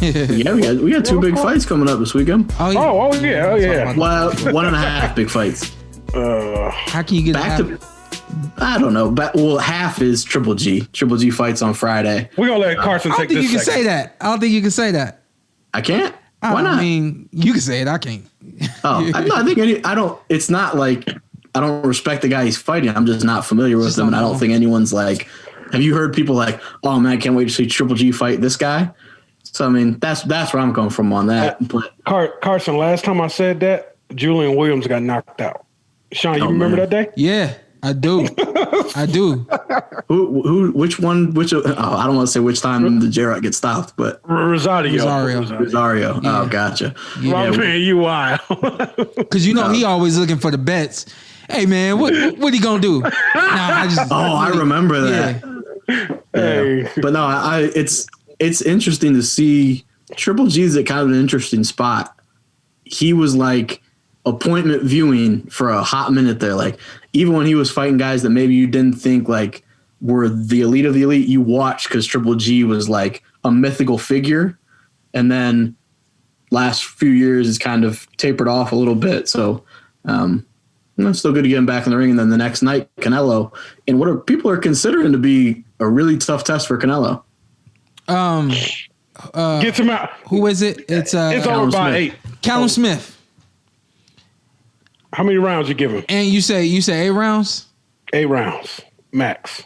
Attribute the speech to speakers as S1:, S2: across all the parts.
S1: Yeah, we got 2 big fights coming up this weekend.
S2: Oh yeah.
S1: Well, 1.5 big fights.
S2: How can you get
S1: back to? I don't know. Well, half is Triple G. Triple G fights on Friday.
S3: We're gonna let Carson take this.
S2: I don't think you can say that. I don't think you can say that.
S1: I can't. Why not?
S2: I mean, you can say it. I can't.
S1: I think I don't. It's not like I don't respect the guy he's fighting. I'm just not familiar with him, and I don't think anyone's like. Have you heard people like, "Oh man, I can't wait to see Triple G fight this guy"? So I mean, that's where I'm coming from on that. But
S3: Carson, last time I said that, Julian Williams got knocked out. Sean, you remember that day?
S2: Yeah, I do. I do.
S1: Which one? I don't want to say which time the Jarrett gets stopped, but
S3: Rosario.
S1: Yeah. Oh, gotcha.
S3: Yeah. Man, you wild.
S2: Because he always looking for the bets. Hey man, what he gonna do?
S1: I remember that.
S3: Yeah.
S1: Hey. But no, it's interesting to see Triple G's at kind of an interesting spot. He was like appointment viewing for a hot minute there. Like even when he was fighting guys that maybe you didn't think like were the elite of the elite, you watched because Triple G was like a mythical figure. And then last few years is kind of tapered off a little bit. So it's still good to get him back in the ring. And then the next night, Canelo, and what people are considering to be a really tough test for Canelo.
S3: Gets him out.
S2: Who is it? It's
S3: over by 8.
S2: Callum Smith.
S3: How many rounds you give him?
S2: And you say 8 rounds?
S3: 8 rounds max.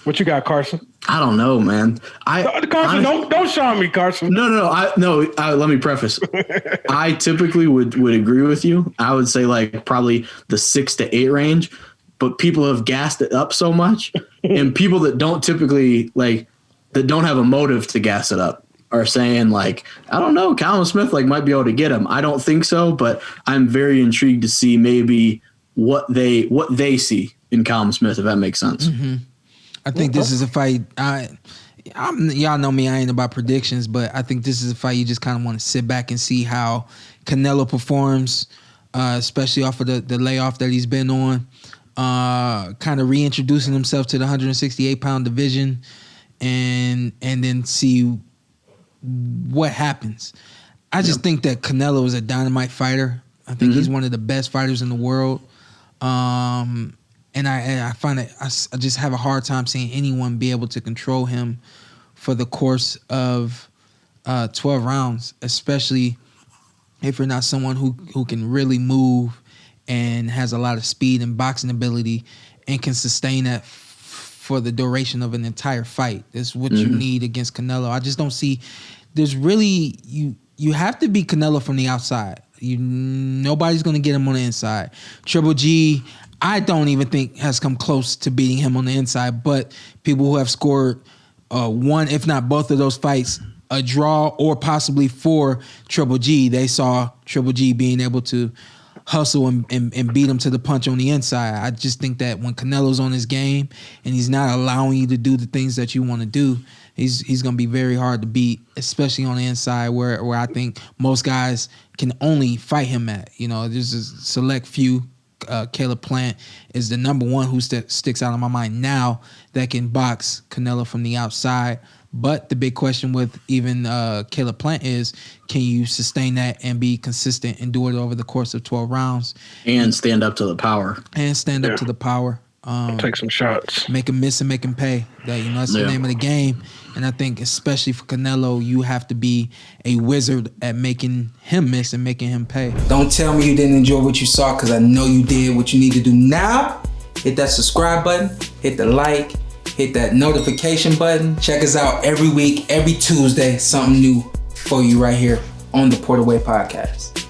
S3: What you got, Carson?
S1: I don't know, man.
S3: Carson, don't show me, Carson.
S1: No. Let me preface. I typically would agree with you. I would say like probably the 6 to 8 range, but people have gassed it up so much, and people that don't typically that don't have a motive to gas it up are saying like, I don't know, Callum Smith might be able to get him. I don't think so, but I'm very intrigued to see maybe what they see in Callum Smith, if that makes sense.
S2: Mm-hmm. I think this is a fight. Y'all know me. I ain't about predictions, but I think this is a fight you just kind of want to sit back and see how Canelo performs, especially off of the layoff that he's been on, kind of reintroducing himself to the 168-pound division, and then see what happens. I just think that Canelo is a dynamite fighter. I think he's one of the best fighters in the world. And I find that I just have a hard time seeing anyone be able to control him for the course of 12 rounds, especially if you're not someone who can really move and has a lot of speed and boxing ability and can sustain that for the duration of an entire fight. That's what you need against Canelo. I just don't see. There's really you have to beat Canelo from the outside. Nobody's going to get him on the inside. Triple G, I don't even think has come close to beating him on the inside, but people who have scored one, if not both of those fights, a draw or possibly for Triple G, they saw Triple G being able to hustle and beat him to the punch on the inside. I just think that when Canelo's on his game and he's not allowing you to do the things that you want to do, he's going to be very hard to beat, especially on the inside where I think most guys can only fight him at. There's a select few. Caleb Plant is the number one who sticks out in my mind now that can box Canelo from the outside. But the big question with even Caleb Plant is, can you sustain that and be consistent and do it over the course of 12 rounds? And stand up to the power.
S3: Take some shots.
S2: Make him miss and make him pay. That's the name of the game. And I think especially for Canelo, you have to be a wizard at making him miss and making him pay. Don't tell me you didn't enjoy what you saw, because I know you did. What you need to do now, hit that subscribe button, hit the like, hit that notification button. Check us out every week, every Tuesday, something new for you right here on the Porter Way Podcast.